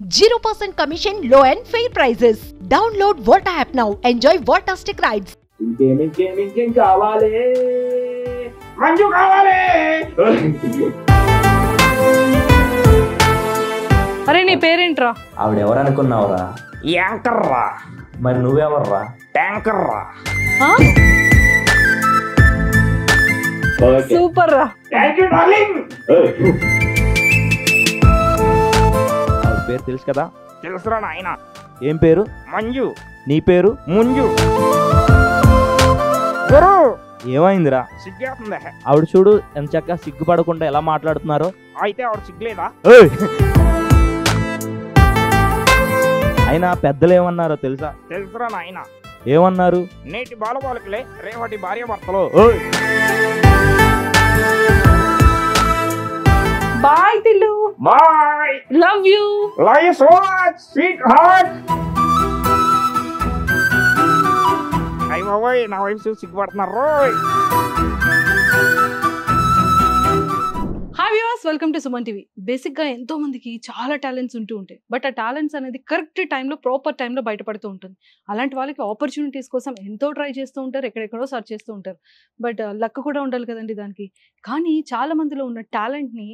0% commission, low and fair prices. Download Volta app now. Enjoy Voltastic rides. ఇంకేం కావాలి మంజు కావాలి. అరే నీ పేరేంట్రా? ఆవిడెవరు అనుకున్నావురా? యాంకర్ రా. మరి నువ్వెవర్రా? ట్యాంకర్ రా. సూపర్ రా. Thank you darling. పేరు తెలుసు కదా? తెలుసురా నాయన. ఏం పేరు? మంజు. నీ పేరు? ముంజు. గురు ఏమైందిరా? సిగ్గేస్తుంది. ఆవిడ చూడు ఎంత చక్కగా సిగ్గుపడకుండా ఎలా మాట్లాడుతున్నారో. అయితే ఆవిడ సిగ్గులేదా? అయినా పెద్దలు ఏమన్నారో తెలుసా? తెలుసురా నాయన. ఏమన్నారు? నేటి బాలబాలికలే రేవటి భార్య భర్తలు. Bye Tillu. Bye. Love you. Love you so much sweetheart. అయ్య బాబోయ్ నా వైఫ్ చూసి సిగ్గుపడుతున్నారు. Hi viewers, welcome to Suman TV. బేసిక్గా ఎంతో మందికి చాలా టాలెంట్స్ ఉంటూ ఉంటాయి. బట్ ఆ టాలెంట్స్ అనేది కరెక్ట్ టైంలో ప్రాపర్ టైంలో బయటపడుతూ ఉంటుంది. అలాంటి వాళ్ళకి ఆపర్చునిటీస్ కోసం ఎంతో ట్రై చేస్తూ ఉంటారు, ఎక్కడెక్కడో సర్చ్ చేస్తూ ఉంటారు. బట్ లక్ కూడా ఉండాలి కదండి దానికి. కానీ చాలా మందిలో ఉన్న టాలెంట్ని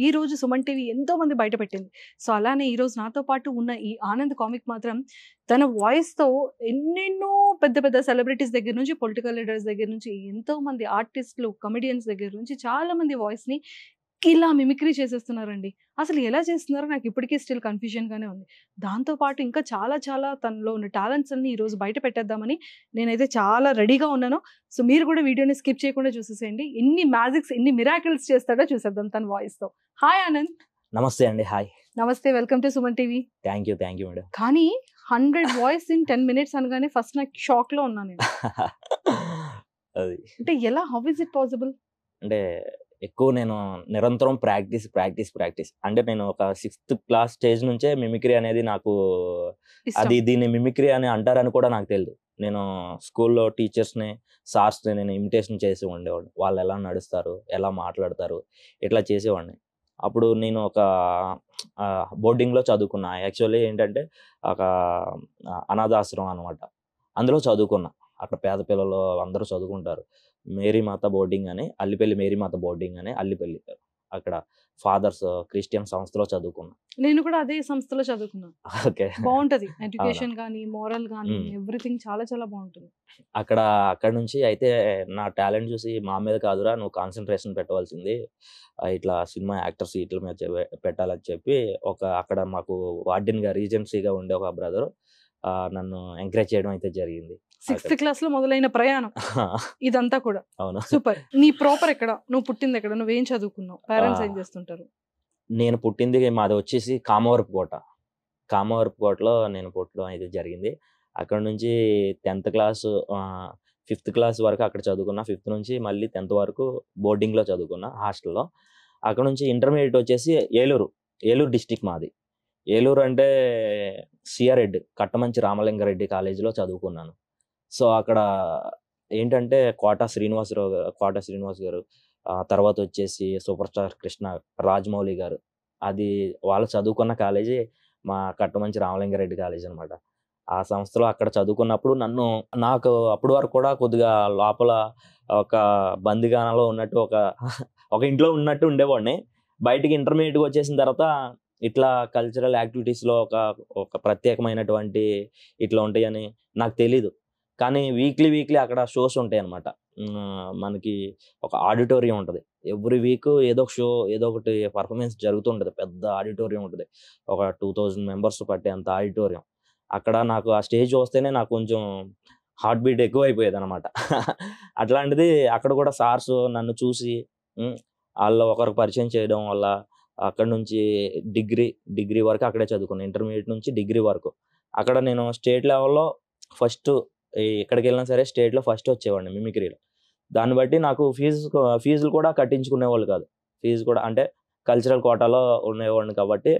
ఈ రోజు సుమన్ టీవీ ఎంతో మంది బయటపెట్టింది. సో అలానే ఈరోజు నాతో పాటు ఉన్న ఈ ఆనంద్ కామిక్ మాత్రం తన వాయిస్తో ఎన్నెన్నో పెద్ద పెద్ద సెలబ్రిటీస్ దగ్గర నుంచి, పొలిటికల్ లీడర్స్ దగ్గర నుంచి, ఎంతో మంది ఆర్టిస్టులు, కమెడియన్స్ దగ్గర నుంచి చాలా మంది వాయిస్ని ఇలా మిమిక్రీ చేసేస్తున్నారండి. అసలు ఎలా చేస్తున్నారో నాకు ఇప్పటికీ స్టిల్ కన్ఫ్యూజన్గానే ఉంది. దాంతోపాటు ఇంకా చాలా చాలా తనలో ఉన్న టాలెంట్స్ అన్ని ఈరోజు బయట పెట్టేద్దామని నేనైతే చాలా రెడీగా ఉన్నాను. సో మీరు కూడా వీడియోని స్కిప్ చేయకుండా చూసేసేయండి. ఎన్ని మ్యాజిక్స్, ఎన్ని మిరాకిల్స్ చేస్తాడో చూసేద్దాం తన వాయిస్తో. హాయ్ ఆనంద్. నమస్తే అండి. హాయ్. నమస్తే, welcome to Suman TV. Thank you madam. కానీ 100 వాయిస్ ఇన్ 10 minutes అనగానే ఫస్ట్ నాకు షాక్లో ఉన్నాను నేను. అది అంటే ఎలా, హౌ ఇస్ ఇట్ పాసిబుల్? అంటే ఎక్కువ నేను నిరంతరం ప్రాక్టీస్ అంటే నేను ఒక 6th క్లాస్ స్టేజ్ నుంచే మిమిక్రీ అనేది నాకు, అది దీన్ని మిమిక్రీ అని అంటారని కూడా నాకు తెలియదు. నేను స్కూల్లో టీచర్స్ని, సార్స్ని నేను ఇమిటేషన్ చేసి ఉండేవాడిని. వాళ్ళు ఎలా నడుస్తారు, ఎలా మాట్లాడతారు, ఇట్లా చేసేవాడిని. అప్పుడు నేను ఒక బోర్డింగ్లో చదువుకున్నా. యాక్చువల్లీ ఏంటంటే ఒక అనాథాశ్రమం అనమాట. అందులో చదువుకున్నా. అక్కడ పేద పిల్లలు అందరూ చదువుకుంటారు. మేరీమాత బోర్డింగ్ అని, అల్లిపల్లి మేరీమాత బోర్డింగ్ అని, అల్లిపల్లి. అక్కడ ఫాదర్స్ క్రిస్టియన్ సంస్థలో చదువుకున్నా. నేను కూడా అదే సంస్థలో చదువుకున్నాను. ఓకే, బాగుంటది ఎడ్యుకేషన్ కానీ, మోరల్ కానీ, ఎవ్రీథింగ్ చాలా చాలా బాగుంటుంది అక్కడ నుంచి. అయితే నా టాలెంట్ చూసి మా మీద కాదురా నువ్వు కాన్సన్ట్రేషన్ పెట్టవలసింది, ఇట్లా సినిమా యాక్టర్స్ ఇట్ల మీద పెట్టాలని చెప్పి అక్కడ మాకు వార్డెన్గా, రీజెన్సీగా ఉండే ఒక బ్రదర్ నన్ను ఎంకరేజ్ చేయడం అయితే జరిగింది. 6th క్లాస్ లో మొదలైన ప్రయాణం ఇదంతా కూడా. అవును. సూపర్. నీ ప్రాపర్ ఎక్కడ, నువ్వు పుట్టింది ఎక్కడ, నువ్వేం చదువుకున్నావు, పేరెంట్స్ ఏం చేస్తుంటారు? నేను పుట్టింది మాది వచ్చేసి కామవరపుకోటలో నేను పుట్టడం అయితే జరిగింది. అక్కడ నుంచి 10th క్లాస్ 5th క్లాస్ వరకు అక్కడ చదువుకున్నా. 5th నుంచి మళ్ళీ 10th వరకు బోర్డింగ్లో చదువుకున్నా, హాస్టల్లో. అక్కడ నుంచి ఇంటర్మీడియట్ వచ్చేసి ఏలూరు డిస్టిక్ మాది. ఏలూరు అంటే సిఆర్రెడ్డి, కట్టమంచి రామలింగారెడ్డి కాలేజీలో చదువుకున్నాను. సో అక్కడ ఏంటంటే కోట శ్రీనివాస్ గారు, తర్వాత వచ్చేసి సూపర్ స్టార్ కృష్ణ, రాజమౌళి గారు, అది వాళ్ళు చదువుకున్న కాలేజీ మా కట్టమంచి రామలింగారెడ్డి కాలేజీ అనమాట. ఆ సంస్థలో అక్కడ చదువుకున్నప్పుడు నాకు అప్పటి వరకు కూడా కొద్దిగా లోపల ఒక బందిగానాలో ఉన్నట్టు, ఒక ఇంట్లో ఉన్నట్టు ఉండేవాడిని. బయటికి ఇంటర్మీడియట్కి వచ్చేసిన తర్వాత ఇట్లా కల్చరల్ యాక్టివిటీస్లో ఒక ప్రత్యేకమైనటువంటి ఇట్లా ఉంటాయని నాకు తెలీదు. కానీ వీక్లీ అక్కడ షోస్ ఉంటాయి అన్నమాట. మనకి ఒక ఆడిటోరియం ఉంటుంది. ఎవ్రీ వీక్ ఏదో ఒక షో, ఏదో ఒకటి పర్ఫార్మెన్స్ జరుగుతుంటుంది. పెద్ద ఆడిటోరియం ఉంటుంది, ఒక 2000 మెంబర్స్ పట్టే అంత ఆడిటోరియం. అక్కడ నాకు ఆ స్టేజ్ వస్తేనే నాకు కొంచెం హార్ట్ బీట్ ఎక్కువ అయిపోయేది అనమాట. అట్లాంటిది అక్కడ కూడా సార్స్ నన్ను చూసి వాళ్ళు ఒకరికి పరిచయం చేయడం వల్ల అక్కడ నుంచి డిగ్రీ వరకు అక్కడే చదువుకున్నాను. ఇంటర్మీడియట్ నుంచి డిగ్రీ వరకు అక్కడ నేను స్టేట్ లెవెల్లో ఫస్ట్, ఎక్కడికి వెళ్ళినా సరే స్టేట్లో ఫస్ట్ వచ్చేవాడిని మిమిక్రీలో. దాన్ని బట్టి నాకు ఫీజులు కూడా కట్టించుకునేవాళ్ళు కాదు. ఫీజు కూడా అంటే కల్చరల్ కోటాలో ఉండేవాడిని కాబట్టి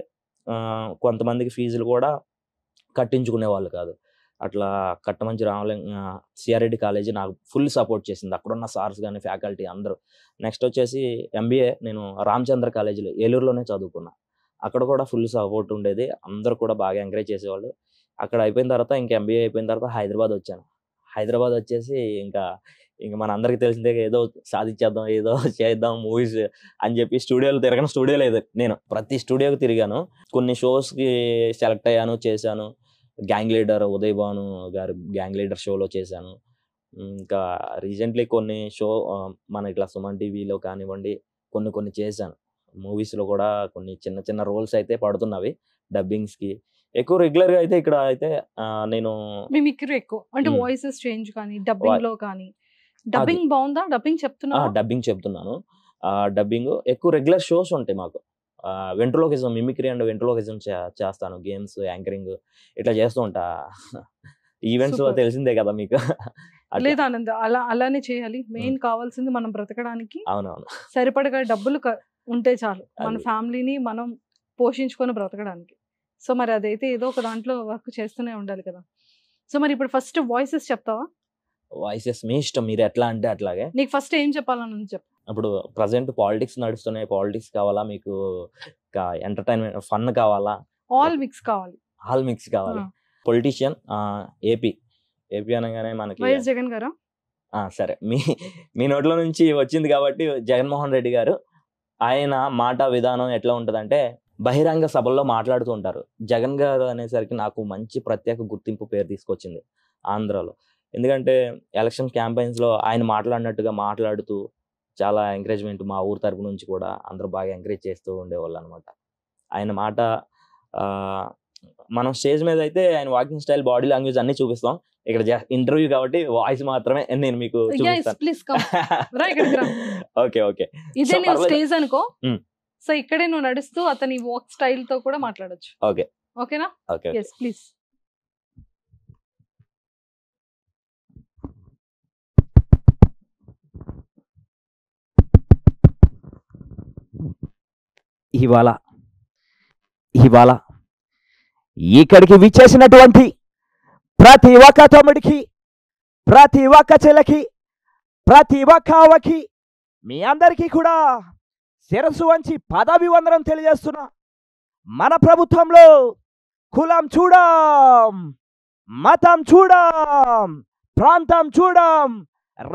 కొంతమందికి ఫీజులు కూడా కట్టించుకునేవాళ్ళు కాదు. అట్లా కట్టమంచి సిఆర్రెడ్డి కాలేజీ నాకు ఫుల్ సపోర్ట్ చేసింది, అక్కడున్న సార్స్ కానీ ఫ్యాకల్టీ అందరూ. నెక్స్ట్ వచ్చేసి ఎంబీఏ నేను రామచంద్ర కాలేజీలో ఏలూరులోనే చదువుకున్నా. అక్కడ కూడా ఫుల్ సపోర్ట్ ఉండేది. అందరూ కూడా బాగా ఎంకరేజ్ చేసేవాళ్ళు. అక్కడ అయిపోయిన తర్వాత ఇంకా ఎంబీఏ అయిపోయిన తర్వాత హైదరాబాద్ వచ్చాను. హైదరాబాద్ వచ్చేసి ఇంకా మనందరికీ తెలిసిందే, ఏదో సాధించేద్దాం, ఏదో చేద్దాం మూవీస్ అని చెప్పి స్టూడియోలో తిరగను. స్టూడియో లేదు, నేను ప్రతి స్టూడియోకి తిరిగాను. కొన్ని షోస్కి సెలెక్ట్ అయ్యాను, చేశాను. గ్యాంగ్ లీడర్ ఉదయ్ భాను గారు గ్యాంగ్ లీడర్ షోలో చేశాను. ఇంకా రీసెంట్లీ కొన్ని మన ఇట్లా సుమన్ టీవీలో కానివ్వండి కొన్ని చేశాను. మూవీస్లో కూడా కొన్ని చిన్న చిన్న రోల్స్ అయితే పడుతున్నవి. డబ్బింగ్స్కి ఎక్కువ రెగ్యులర్గా అయితే ఇక్కడ అయితే నేను మిమిక్రీ ఎక్కువ అంటే వాయిసెస్ చేంజ్ కానీ డబ్బింగ్ లో కానీ. డబ్బింగ్ బాగుందా? డబ్బింగ్ డబ్బింగ్ చెప్తున్నాను. డబ్బింగ్ ఎక్కువ రెగ్యులర్ షోస్ ఉంటాయి మాకు. వెంట్రలోకిజం, మిమిక్రీ అండ్ వెంట్రలోకిజం చేస్తాను. గేమ్స్, యాంకరింగ్ ఇట్లా చేస్తూ ఉంటా. ఈవెంట్స్ తెలిసిందే కదా మీకు. లేదు ఆనంద్, అలానే చేయాలి. మెయిన్ కావాల్సింది మనం బ్రతకడానికి అవునవును సరిపడగా డబ్బులు ఉంటే చాలు, మన ఫ్యామిలీని మనం పోషించుకొని బ్రతకడానికి. సో మరి అదైతే ఏదో ఒక దాంట్లో వర్క్ చేస్తూనే ఉండాలి కదా. సో మరి ఇప్పుడు ఫస్ట్ వాయిసెస్ చెప్తావా? వాయిసెస్ మీ ఇష్టం, మీరు ఎట్లా అంటే అట్లాగే. నీకు ఫస్ట్ ఏం చెప్పాలని చెప్పు. ఇప్పుడు ప్రజెంట్ పాలిటిక్స్ నడుస్తున్నాయి. పాలిటిక్స్ కావాలా మీకు, ఎంటర్టైన్మెంట్ ఫన్ కావాలా? ఆల్ మిక్స్ కావాలి. ఆల్ మిక్స్ కావాలి. పొలిటీషియన్ ఏపీ అనగానే మనకి వైఎస్ జగన్ గారు. సరే, మీ నోట్లో నుంచి వచ్చింది కాబట్టి జగన్మోహన్ రెడ్డి గారు. ఆయన మాట విధానం ఎట్లా ఉంటుందంటే బహిరంగ సభల్లో మాట్లాడుతూ ఉంటారు. జగన్ గారు అనేసరికి నాకు మంచి ప్రత్యేక గుర్తింపు పేరు తీసుకొచ్చింది ఆంధ్రాలో. ఎందుకంటే ఎలక్షన్ క్యాంపెయిన్స్లో ఆయన మాట్లాడినట్టుగా మాట్లాడుతూ చాలా ఎంకరేజ్మెంట్ మా ఊరు తరపు నుంచి కూడా అందరూ బాగా ఎంకరేజ్ చేస్తూ ఉండేవాళ్ళు అనమాట. ఆయన మాట మనం స్టేజ్ మీద అయితే ఆయన వాకింగ్ స్టైల్, బాడీ లాంగ్వేజ్ అన్ని చూపిస్తాం. ఇక్కడ ఇంటర్వ్యూ కాబట్టి వాయిస్ మాత్రమే నేను మీకు ఓకే ఓకే ఇదే స్టేజ్ అనుకో. సో ఇక్కడే నువ్వు నడుస్తూ అతని వాక్ స్టైల్ తో కూడా మాట్లాడొచ్చు. ఓకే ఓకేనా? Okay yes please. ఇవాళ ఇక్కడికి విచ్చేసినటువంటి ప్రతి ఒక్క తమ్ముడికి, ప్రతి ఒక్క చెల్లకి, ప్రతి ఒక్క అవ్వకి, మీ అందరికీ కూడా శిరస్సు వంచి పదవివందనం తెలియజేస్తున్నా. మన ప్రభుత్వంలో కులం చూడం, మతం చూడం, ప్రాంతం చూడం,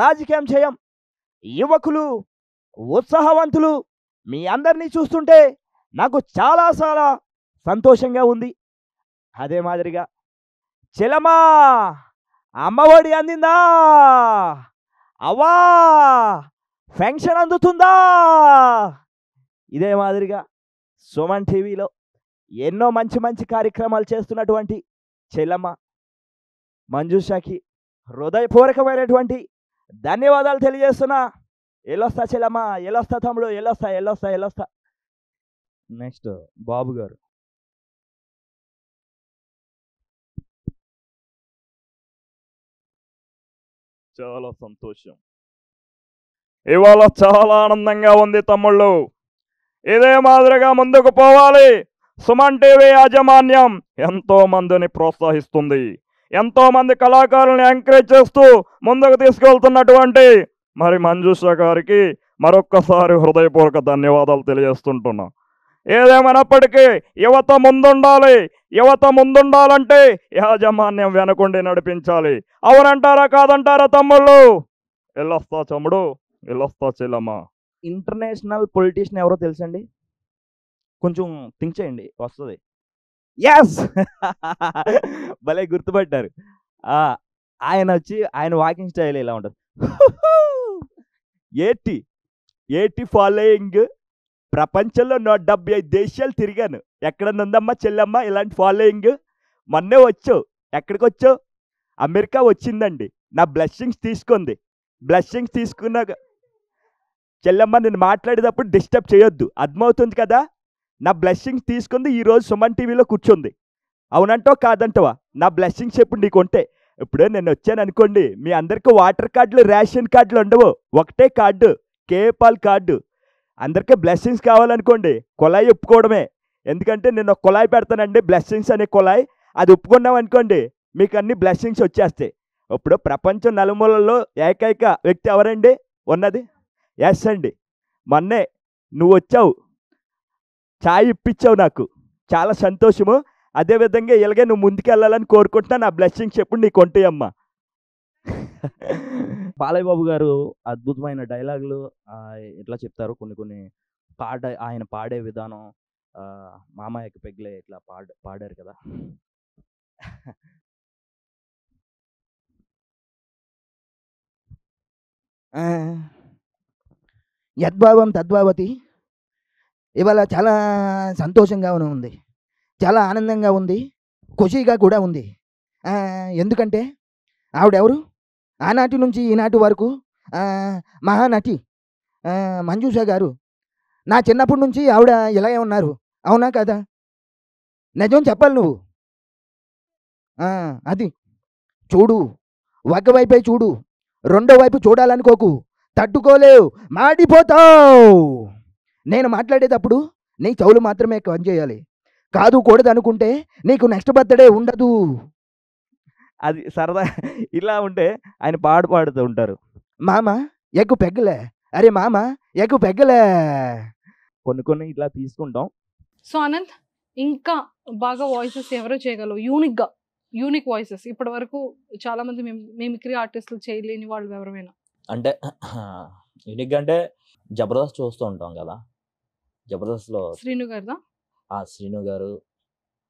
రాజకీయం చేయం. యువకులు, ఉత్సాహవంతులు మీ అందరినీ చూస్తుంటే నాకు చాలా సంతోషంగా ఉంది. అదే మాదిరిగా చెలమా అమ్మఒడి అందిందా? అవ్వా పెన్షన్ అందుతుందా? ఇదే మాదిరిగా సుమన్ టీవీలో ఎన్నో మంచి కార్యక్రమాలు చేస్తున్నటువంటి చెల్లమ్మ మంజుషకి హృదయపూర్వకమైనటువంటి ధన్యవాదాలు తెలియజేస్తున్నా. ఎల్లొస్తా చెల్లమ్మ, ఎల్లొస్తా తమ్ముడు, ఎల్లొస్తా. నెక్స్ట్ బాబు గారు. చాలా సంతోషం. ఇవాళ చాలా ఆనందంగా ఉంది తమ్ముళ్ళు. ఇదే మాదిరిగా ముందుకు పోవాలి. సుమన్ టీవీ యాజమాన్యం ఎంతో మందిని ప్రోత్సహిస్తుంది. ఎంతో మంది కళాకారుల్ని ఎంకరేజ్ చేస్తూ ముందుకు తీసుకెళ్తున్నటువంటి మరి మంజుష గారికి మరొక్కసారి హృదయపూర్వక ధన్యవాదాలు తెలియజేస్తుంటున్నా. ఏదేమైనప్పటికీ యువత ముందుండాలంటే యాజమాన్యం వెనకుండి నడిపించాలి. అవునంటారా కాదంటారా తమ్ముళ్ళు? ఎల్లొస్తా తమ్ముడు, ఎల్లొస్తా చెల్లమ్మ. ఇంటర్నేషనల్ పొలిటీషియన్ ఎవరో తెలుసండి? కొంచెం థింక్ చేయండి, వస్తుంది. ఎస్ భలే గుర్తుపట్టారు. ఆయన వాకింగ్ స్టైల్ ఇలా ఉంటుంది. 80 ఫాలోయింగ్. ప్రపంచంలో 175 దేశాలు తిరిగాను. ఎక్కడన్నా ఉందమ్మా చెల్లమ్మ ఇలాంటి ఫాలోయింగ్? మొన్నే వచ్చావు. ఎక్కడికి వచ్చావు? అమెరికా వచ్చిందండి. నా బ్లెస్సింగ్స్ తీసుకుంది. బ్లెస్సింగ్స్ తీసుకున్నాక చెల్లమ్మ నేను మాట్లాడేటప్పుడు డిస్టర్బ్ చేయొద్దు, అర్థమవుతుంది కదా? నా బ్లెస్సింగ్స్ తీసుకుంది. ఈరోజు సుమన్ టీవీలో కూర్చుంది. అవునంటావా కాదంటావా? నా బ్లెస్సింగ్స్ ఎప్పుడు నీకు ఉంటే. ఇప్పుడే నేను వచ్చాను అనుకోండి, మీ అందరికీ వాటర్ కార్డులు, రేషన్ కార్డులు ఉండవు. ఒకటే కార్డు, కేపాల్ కార్డు. అందరికీ బ్లెస్సింగ్స్ కావాలనుకోండి, కుళాయి ఒప్పుకోవడమే. ఎందుకంటే నేను ఒక కుళాయి పెడతానండి, బ్లెస్సింగ్స్ అనే కుళాయి. అది ఒప్పుకున్నాం అనుకోండి, మీకు అన్ని బ్లెస్సింగ్స్ వచ్చేస్తాయి. ఇప్పుడు ప్రపంచం నలుమూలల్లో ఏకైక వ్యక్తి ఎవరండి ఉన్నది? ఎస్ అండి, మొన్నే నువ్వు వచ్చావు. ఛాయ్ ఇప్పించావు నాకు, చాలా సంతోషము. అదేవిధంగా ఇలాగే నువ్వు ముందుకెళ్ళాలని కోరుకుంటున్నా. నా బ్లెస్సింగ్స్ ఎప్పుడు నీకు ఉంటాయమ్మా. బాలయ్య బాబు గారు అద్భుతమైన డైలాగులు ఎట్లా చెప్తారు, కొన్ని ఆయన పాడే విధానం, మామయ్యకి పెగ్లే ఇట్లా పాడారు కదా. యద్భావం తద్భావతి. ఇవాళ చాలా సంతోషంగా ఉంది, చాలా ఆనందంగా ఉంది, ఖుషీగా కూడా ఉంది. ఎందుకంటే ఆవిడెవరు, ఆనాటి నుంచి ఈనాటి వరకు మహానటి మంజుష గారు. నా చిన్నప్పటి నుంచి ఆవిడ ఇలాగే ఉన్నారు, అవునా కదా? నిజం చెప్పాలి నువ్వు. అది చూడు, ఒకవైపే చూడు, రెండో వైపు చూడాలనుకోకు, తట్టుకోలేవు, మాడిపోతావు. నేను మాట్లాడేటప్పుడు నీ చెవులు మాత్రమే పనిచేయాలి, కాదు కూడదు అనుకుంటే నీకు నెక్స్ట్ బర్త్డే ఉండదు. అది సరదా. ఇలా ఉంటే ఆయన పాడుతూ ఉంటారు. మామ ఎక్కువ పెగ్గలే, అరే మామ ఎక్కువ పెగ్గలే. కొన్ని ఇట్లా తీసుకుంటాం. సో అనంత్, ఇంకా బాగా వాయిసెస్ ఎవరో చేయగలవు, యూనిక్ వాయిసెస్ ఇప్పటి వరకు చాలా మంది మిమిక్రీ ఆర్టిస్టులు చేయలేని వాళ్ళు ఎవరైనా? అంటే యూనిక్ అంటే జబర్దస్త్ చూస్తూ ఉంటాం కదా, జబర్దస్త్లో శ్రీను గారిదా? శ్రీను గారు,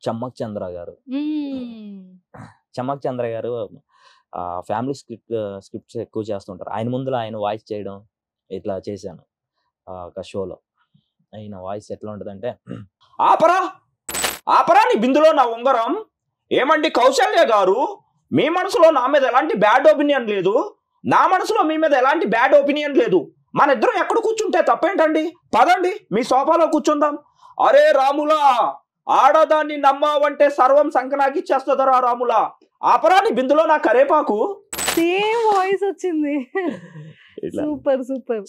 చమ్మక్ చంద్ర గారు. చమ్మక్ చంద్ర గారు ఫ్యామిలీ స్క్రిప్ట్స్ ఎక్కువ చేస్తుంటారు. ఆయన ముందులో ఆయన వాయిస్ చేయడం ఇట్లా చేశాను ఒక షోలో. ఆయన వాయిస్ ఎట్లా ఉంటుందంటే, ఆపరా నీ బిందులో నా ఉంగరం. ఏమండి కౌశల్య గారు, మీ మనసులో నా మీద ఎలాంటి బ్యాడ్ ఒపీనియన్ లేదు, నా మనసులో మీ మీద ఎలాంటి బ్యాడ్ ఒపీనియన్ లేదు. మన ఇద్దరం ఎక్కడ కూర్చుంటే తప్పేంటండి, పదండి మీ సోఫాలో కూర్చుందాం. అరే రాములా, ఆడదాన్ని నమ్మావంటే సర్వం సంకనాకిచ్చేస్తుందరా రాములా. ఆపరా నీ బిందులో నా కరేపాకు. సేమ్ వాయిస్ వచ్చింది. Super super.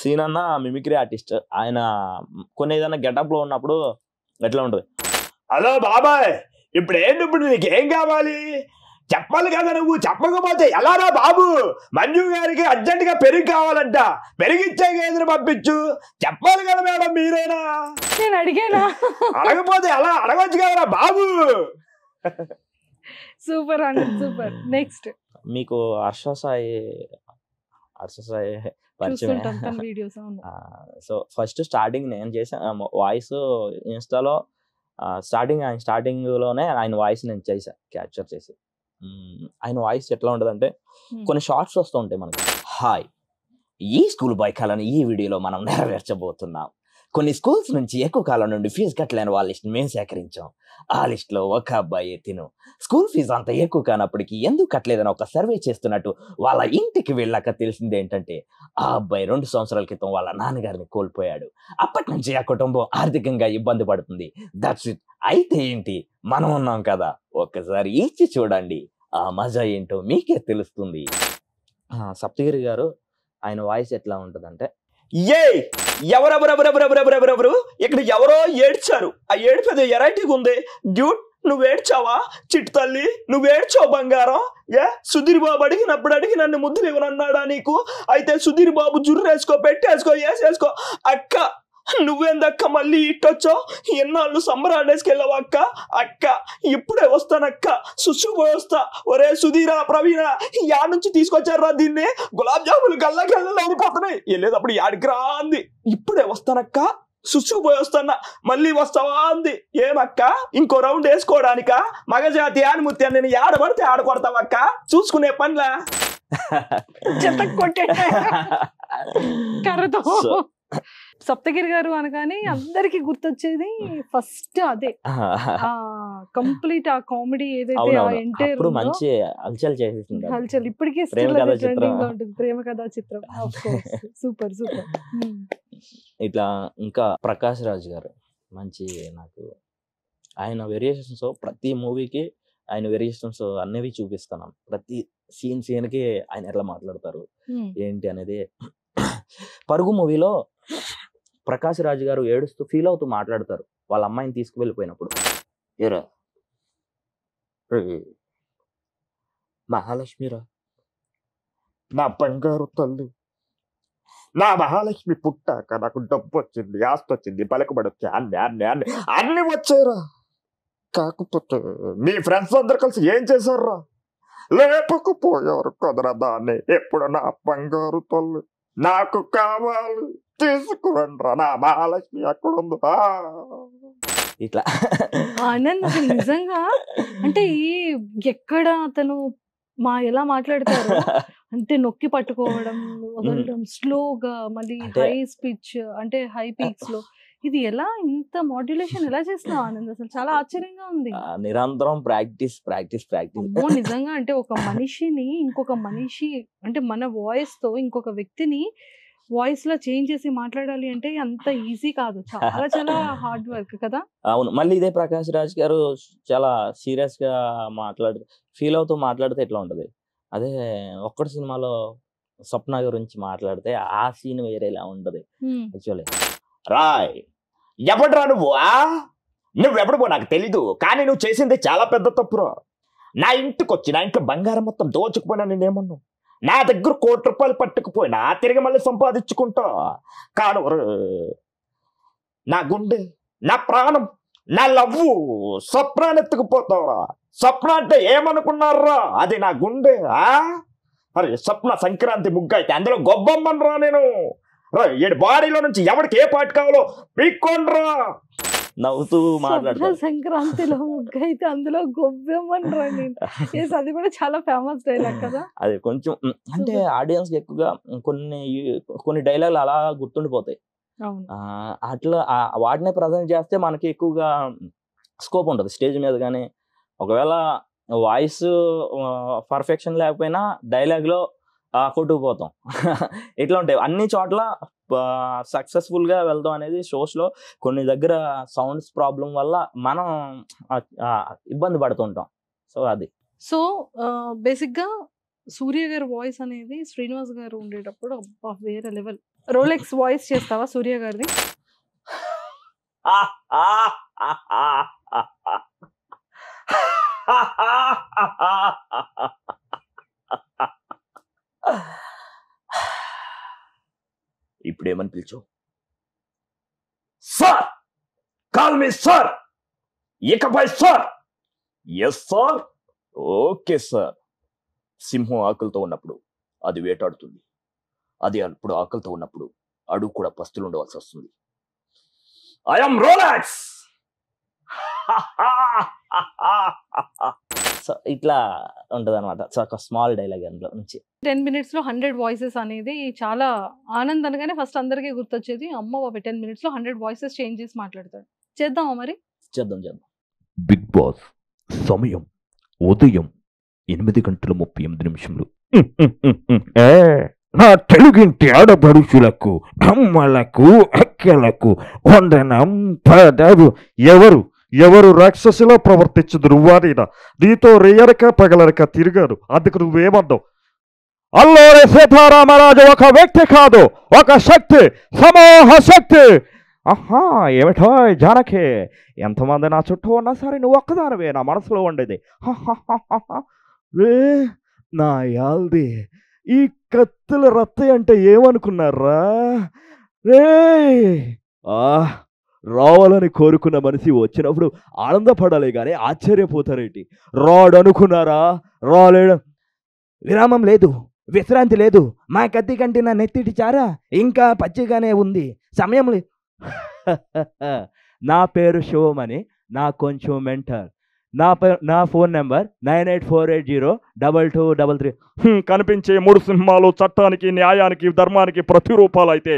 శ్రీనన్న మిమిక్రీ ఆర్టిస్ట్. ఆయన కొన్ని ఏదైనా గెటప్ లో ఉన్నప్పుడు ఎట్లా ఉంటుంది, హలో బాబాయ్, ఇప్పుడు నీకేం కావాలి చెప్పాలి కదా, నువ్వు చెప్పకపోతే ఎలారా బాబు. మంజు గారికి అర్జెంట్ గా పెరుగు కావాలంట, పెరిగిచ్చే గేదెను పంపించు. చెప్పాలి కదా మేడం, మీరేనా? నేను అడిగానా? అడగపోతే ఎలా, అడగొచ్చు కదరా బాబు. సూపర్ అండి, సూపర్. నెక్స్ట్ మీకు హర్ష సాయి పరిచయం. సో ఫస్ట్ స్టార్టింగ్ నేను చేశాను వాయిస్ ఇన్స్టాలో. స్టార్టింగ్ లోనే ఆయన వాయిస్ నేను క్యాప్చర్ చేసి. ఆయన వాయిస్ ఎట్లా ఉంటుందంటే, కొన్ని షార్ట్స్ వస్తూ ఉంటాయి మనకి. హాయ్, ఈ స్కూల్ బాయ్ కాలను ఈ వీడియోలో మనం నెరవేర్చబోతున్నాం. కొన్ని స్కూల్స్ నుంచి ఎక్కువ కాలం నుండి ఫీజు కట్టలేని వాళ్ళ లిస్ట్ మేము సేకరించాం. ఆ లిస్ట్ లో ఒక అబ్బాయి తిను స్కూల్ ఫీజు అంత ఎక్కువ కానప్పటికీ ఎందుకు కట్టలేదని ఒక సర్వే చేస్తున్నట్టు వాళ్ళ ఇంటికి వెళ్ళాక తెలిసింది ఏంటంటే, ఆ అబ్బాయి 2 సంవత్సరాల క్రితం వాళ్ళ నాన్నగారిని కోల్పోయాడు. అప్పటి నుంచి ఆ కుటుంబం ఆర్థికంగా ఇబ్బంది పడుతుంది. That's it. అయితే ఏంటి, మనం ఉన్నాం కదా, ఒక్కసారి ఇచ్చి చూడండి, ఆ మజా ఏంటో మీకే తెలుస్తుంది. సప్తగిరి గారు ఆయన వాయిస్ ఎట్లా ఉంటుందంటే, ఎవరెవరెవరెవరెవరెవరెవరెవరు ఇక్కడ ఎవరో ఏడ్చారు. ఆ ఏడిపేది వెరైటీగా ఉంది. డ్యూట్, నువ్వేడ్చావా? చిట్టు తల్లి, నువ్వేడ్చావు బంగారం. సుధీర్ బాబు అడిగి నన్ను ముద్దులు ఇవ్వనన్నాడా నీకు? అయితే సుధీర్ బాబు జుర్రేసుకో, పెట్టేసుకో, వేసేసుకో. అక్క, నువ్వేందక్క మళ్ళీ ఇట్టొచ్చావు? ఎన్నాళ్ళు సంబరాడేసుకెళ్ళావు అక్క? అక్క ఇప్పుడే వస్తానక్క, సుసుపోయి వస్తా. ఒరే సుధీరా, ప్రవీణ, యాడ్ నుంచి తీసుకొచ్చారా దీన్ని? గులాబ్ జాములు గల్లాకెళ్ళలో అయిపోతున్నాయి, వెళ్ళేటప్పుడు యాడికి రా అంది. ఇప్పుడే వస్తానక్క, సుసుపోయి వస్తానా, మళ్ళీ వస్తావా అంది. ఏమక్క ఇంకో రౌండ్ వేసుకోవడానిక? మగజాతి ఆనిముత్య, నేను ఆడబడితే ఆడకొడతావక్క, చూసుకునే పనిలా. సప్తగిరి గారు అనగానే అందరికి గుర్తొచ్చేది ఫస్ట్ అదే. కంప్లీట్ ఆ కామెడీ ఏదైతే మంచి హల్చల్ చేసేసింది. హల్చల్ ఇప్పటికే ట్రెండింగ్ గా ఉంటుంది. ప్రేమ కథా చిత్రం. Super super. ఇట్లా ఇంకా ప్రకాష్ రాజ్ గారు మంచి, నాకు ఆయన వేరియేషన్స్ ప్రతి మూవీకి ఆయన వేరియేషన్స్ అన్నవి చూపిస్తున్నాం. ప్రతి సీన్ కి ఆయన ఎట్లా మాట్లాడతారు ఏంటి అనేది. పరుగు మూవీలో ప్రకాష్ రాజ్ గారు ఏడుస్తూ ఫీల్ అవుతూ మాట్లాడతారు వాళ్ళ అమ్మాయిని తీసుకువెళ్ళిపోయినప్పుడు. ఏరా మహాలక్ష్మిరా, నా బంగారు తల్లి, నా మహాలక్ష్మి పుట్టాక నాకు డబ్బు వచ్చింది, ఆస్తి వచ్చింది, పలుకుబడి వచ్చి అన్ని వచ్చారా. కాకపోతే మీ ఫ్రెండ్స్ అందరు కలిసి ఏం చేశారా? లేపకపోయారు కుదరదాన్ని. ఎప్పుడు నా బంగారు తల్లి నాకు కావాలి, తీసుకురండ్రా, నా మహాలక్ష్మి అక్కడ ఉందో. ఇట్లా ఆనంద్ అసలు నిజంగా అంటే ఎక్కడ అతను ఎలా మాట్లాడతారు అంటే నొక్కి పట్టుకోవడం, వదలడం, స్లోగా, మళ్ళీ హై స్పిచ్ అంటే హై పీక్స్ లో, ఇది ఎలా ఇంత మాడ్యులేషన్ ఎలా చేస్తావు ఆనంద్? అసలు చాలా ఆశ్చర్యంగా ఉంది. నిరంతరం ప్రాక్టీస్ ప్రాక్టీస్ ప్రాక్టీస్. అమ్మో నిజంగా అంటే ఒక మనిషిని ఇంకొక మనిషి అంటే మన వాయిస్ తో ఇంకొక వ్యక్తిని వాయిస్ లో చేంజ్ చేసి మాట్లాడాలి అంటే అంత ఈజీ కాదు, చాలా చాలా హార్డ్ వర్క్ కదా. అవును, మళ్ళీ ఇదే ప్రకాష్ రాజ్ గారు చాలా సీరియస్ గా ఫీల్ అవుతూ మాట్లాడితే ఎట్లా ఉంటది. అదే ఒక్కటి సినిమాలో స్వప్న గురించి మాట్లాడితే ఆ సీన్ వేరేలా ఉంటది యాక్చువల్లీ. రాయ్ ఎవడ్రా నువ్వెప్పుడు నాకు తెలీదు, కానీ నువ్వు చేసింది చాలా పెద్ద తప్పురా. నా ఇంటికి వచ్చి నా ఇంట్లో బంగారం మొత్తం దోచుకుపోయినా నేనేమన్నా, నా దగ్గర ₹1,00,00,000 పట్టుకుపోయినా తిరిగి మళ్ళీ సంపాదించుకుంటా. కాను నా గుండె, నా ప్రాణం, నా లవ్వు స్వప్నాన్ని ఎత్తుకుపోతావురా. స్వప్న అంటే ఏమనుకున్నారా? అది నా గుండె. అరే స్వప్న సంక్రాంతి ముగ్గు అయితే అందులో గొబ్బమ్మనరా నేను. ఏడు బాడీలో నుంచి ఎవరికి ఏ పాటు కావాలో పీక్కోండ్రా. నవ్వుతూ మాట్లాడతారు. సంక్రాంతిలో ముగ్గు అయితే అందులో గొబ్బెమ్మనరా నేను. అది కూడా చాలా ఫేమస్ డైలాగ్ కదా. అది కొంచెం అంటే ఆడియన్స్ కి ఎక్కువగా కొన్ని డైలాగులు అలా గుర్తుండిపోతాయి. అట్లా వాటినే ప్రజెంట్ చేస్తే మనకి ఎక్కువగా స్కోప్ ఉంటుంది స్టేజ్ మీద. కానీ ఒకవేళ వాయిస్ పర్ఫెక్షన్ లేకపోయినా డైలాగ్ లో కొట్టుకుపోతాం. ఇట్లా ఉంటాయి అన్ని చోట్ల. సక్సెస్ఫుల్ గా వెళ్దాం అనేది షోస్ లో కొన్ని దగ్గర సౌండ్స్ ప్రాబ్లం వల్ల మనం ఇబ్బంది పడుతుంటాం. సో అది సో బేసిక్ గా సూర్య గారి వాయిస్ అనేది శ్రీనివాస్ గారు ఉండేటప్పుడు అబ్బా వేరే లెవెల్. రోలెక్స్ వాయిస్ చేస్తావా సూర్య గారిది? ఇప్పుడేమని పిలిచో? Sir, call me sir. ఇకపై sir. Yes sir. Okay sir. సింహం ఆకలితో ఉన్నప్పుడు అది వేటాడుతుంది. అది అప్పుడు ఆకలితో ఉన్నప్పుడు అడుగు కూడా పస్తులు ఉండవలసి వస్తుంది. I'm Rolex. సో ఇట్లా ఉంటది అనమాట. సో ఒక స్మాల్ డైలాగ్ అందులో నుంచి. 10 minutes లో 100 వాయిసెస్ అనేది చాలా ఆనంద్ అనగానే ఫస్ట్ అందరికీ గుర్తొచ్చేది అమ్మ బాబా 10 minutes లో 100 వాయిసెస్ చేంజ్ చేసి మాట్లాడతాడు. చేద్దామా మరి? చేద్దాం. బిగ్ బాస్ సమయం ఉదయం 8:38. నా తెలుగింటి ఆడపడుచులకు, అమ్మలకు, అక్కలకు వందనం పదవు. ఎవరు రాక్షసులో ప్రవర్తించుదురు వారినా నీతో రేయరక పగలరక తిరిగారు. అందుకు నువ్వేమన్నావు? అల్లూరి సీతారామరాజు ఒక వ్యక్తి కాదు, ఒక శక్తి, సమూహ శక్తి. ఆహా ఏమిటో జానకి, ఎంతమంది నా చుట్టూ ఉన్నా సరే నువ్వు ఒక్కదానివే నా మనసులో ఉండేది. నా యాల్ది ఈ కత్తుల రత్త అంటే ఏమనుకున్నారా రే? రావాలని కోరుకున్న మనిషి వచ్చినప్పుడు ఆనందపడాలి కానీ ఆశ్చర్యపోతారేంటి? రాడనుకున్నారా? రాలేడు. విరామం లేదు, విశ్రాంతి లేదు. మా కత్తి కంటే నా నెత్తిటి చారా ఇంకా పచ్చిగానే ఉంది. సమయం లేదు. నా పేరు శివమని, నా కొంచెం మెంటర్. నా ఫోన్ నెంబర్ 9848022233. కనిపించే 3 సింహాలు చట్టానికి, న్యాయానికి, ధర్మానికి ప్రతిరూపాలు అయితే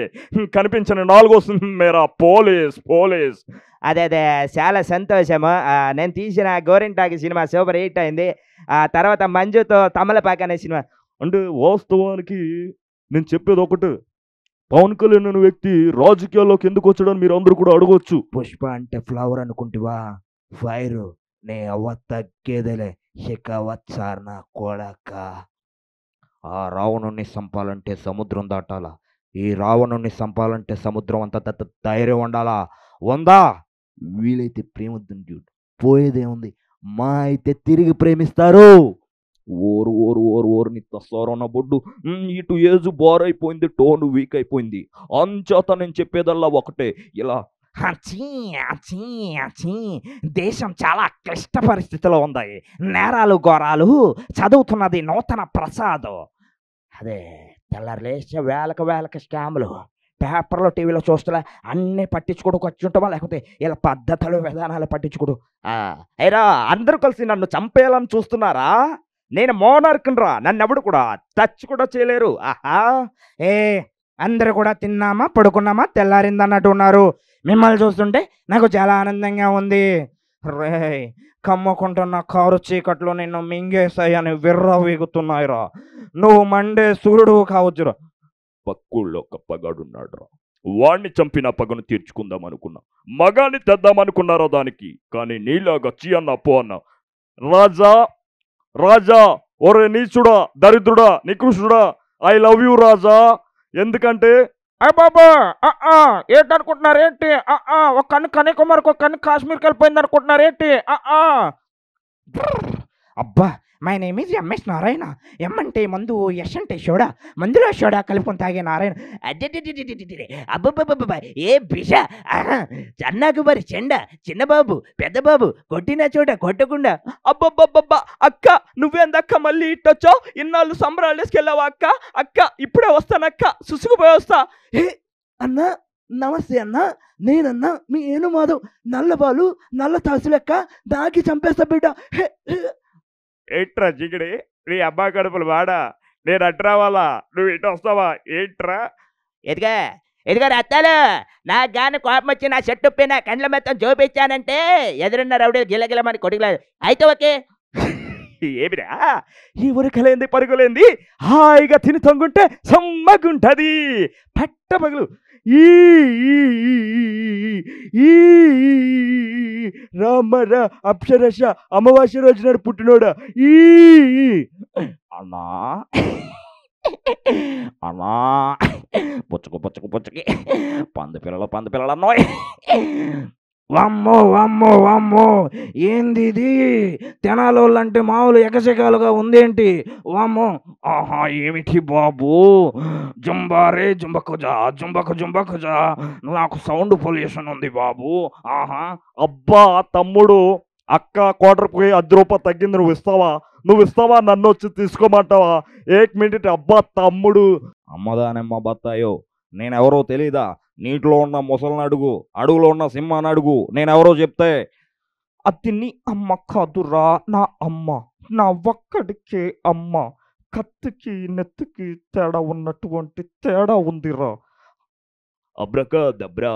కనిపించిన 4వ సింహమేరా పోలీస్. అదే చాలా సంతోషము. నేను తీసిన గోరింటాకి సినిమా సూపర్ హిట్ అయింది. ఆ తర్వాత మంజుతో తమలపాక అనే సినిమా. అంటే వాస్తవానికి నేను చెప్పేది ఒకటి, పవన్ కళ్యాణ్ అనే వ్యక్తి రాజకీయాల్లోకి ఎందుకు వచ్చాడని మీరు అందరూ కూడా అడగవచ్చు. పుష్ప అంటే ఫ్లవర్ అనుకుంటివా? ఫైర్ నే అవ్వ తగ్గేదేలే. షెకవచ్చారు నా కొడక. ఆ రావణుణ్ణి చంపాలంటే సముద్రం దాటాలా. ఈ రావణుణ్ణి చంపాలంటే సముద్రం అంత ధైర్యం ఉండాలా. ఉందా? వీలైతే ప్రేమొద్దని చూడు, పోయేదేముంది. మా అయితే తిరిగి ప్రేమిస్తారు. ఓరు ఓరు ఓరు ఓరు నీ తస్సారన్న బొడ్డు. ఇటు ఏజ్ బార్ అయిపోయింది, టోన్ వీక్ అయిపోయింది. అంచేత నేను చెప్పేదల్లా ఒకటే, ఇలా అచ్చీ అచ్చీ అచ్చీ దేశం చాలా క్లిష్ట పరిస్థితిలో ఉంది. నేరాలు ఘోరాలు చదువుతున్నది నూతన ప్రసాద్. అదే తెల్లారు లేచే వేలకు స్కాములు పేపర్లో టీవీలో చూస్తున్నా అన్నీ పట్టించుకోవడానికి వచ్చి ఉంటామా, లేకపోతే ఇలా పద్ధతులు విధానాలు పట్టించుకోడు. అయిరా అందరూ కలిసి నన్ను చంపేయాలని చూస్తున్నారా? నేను మోనార్కుని రా, నన్ను ఎవడు కూడా టచ్ కూడా చేయలేరు. ఆహా ఏ అందరూ కూడా తిన్నామా పడుకున్నామా తెల్లారిందన్నట్టు ఉన్నారు. మిమ్మల్ని చూస్తుంటే నాకు చాలా ఆనందంగా ఉంది. రే కమ్ముకుంటున్న కారు చీకట్లో నిన్ను మింగేసాయని విర్రవీగుతున్నాయిరా. నువ్వు మండే సూర్యుడు కావచ్చురా. పక్కుల్లో ఒక పగాడున్నాడు రా, వాణ్ణి చంపిన పగను తీర్చుకుందాం అనుకున్నా, మగాన్ని తెద్దామనుకున్నారా దానికి. కానీ నీలాగా చీ అన్న పో అన్న. రాజా రాజా ఒరే నీచుడా, దరిద్రుడా, నికృష్టుడా, ఐ లవ్ యూ రాజా. ఎందుకంటే బాబా ఏంటనుకుంటున్నారు ఏంటి? ఒక కన్ను కన్యాకుమారికి, ఒక కన్ను కాశ్మీర్కి వెళ్ళిపోయింది అనుకుంటున్నారు ఏంటి? అబ్బా my name is MS Narayana. M అంటే మందు, ఎస్ అంటే షోడా, మందులో షోడా కలుపుకొని తాగే నారాయణ. అబ్బబ్బబ్బబ్బా ఏ బిష అన్నాకు మరి చెండ, చిన్నబాబు పెద్దబాబు కొట్టిన చోట కొట్టకుండా. అబ్బబ్బబ్బబ్బా అక్క, నువ్వేందక్క మళ్ళీ ఇట్టొచ్చావు? ఇన్నాళ్ళు సంబరాలు వేసుకెళ్ళావా అక్క? అక్క ఇప్పుడే వస్తానక్క, సుసుకుపోయి వస్తా. అన్న నమస్తే అన్న, నేనన్నా మీ ఏను మాధవ్, నల్లబాలు నల్ల తాసులెక్క దాకి చంపేస్తా బిడ్డ. ఏంట్రా జిగిడి, నీ అబ్బా కడుపులు వాడా, నేను అటు రావాలా, నువ్వు ఇటు వస్తావా ఏంట్రా? ఎదుగా అత్తాలు నాకు గాని కోపం వచ్చి నా షర్టు ఉప్పి నా కండ్ల మొత్తం జోపించానంటే ఎదురున్న రౌడీలు గిలగిలమని కొడుకులేదు. అయితే ఓకే. ఏమిరా ఈ ఉరకలేంది పరుగులేంది, హాయిగా తిని తొంగుంటే సమ్మగుంటది పట్టపగలు. ఈ రామరా అప్సరస అమావాస్య రోజు నాడు పుట్టినోడా. ఈ అన్నా అన్నా పుచ్చుకి పంది పిల్లలు అన్నోయ్. వామ్మో ఏంది ఇది? తెనాలోళ్ళంటే మామూలు ఎకశకాలుగా ఉందేంటి? వామ్మో ఆహా ఏమిటి బాబు, జంబారే జుంబకుజా నాకు సౌండ్ పొల్యూషన్ ఉంది బాబు. ఆహా అబ్బా తమ్ముడు, అక్క క్వార్టర్కి 10 రూపాయలు తగ్గింది, నువ్వు ఇస్తావా నన్ను వచ్చి తీసుకోమంటావా? 1 మినిట్. అబ్బా తమ్ముడు, అమ్మదానమ్మ బత్తాయో, నేనెవరో తెలీదా? నీటిలో ఉన్న ముసలిని అడుగు, అడుగులో ఉన్న సింహాన్ని అడుగు, నేనెవరో చెప్తే. అది నీ అమ్మ కాదురా, నా అమ్మ, నా ఒక్కడికే అమ్మ. కత్తికి నెత్తికి తేడా ఉన్నటువంటి తేడా ఉందిరా. అబ్రకా దబ్రా,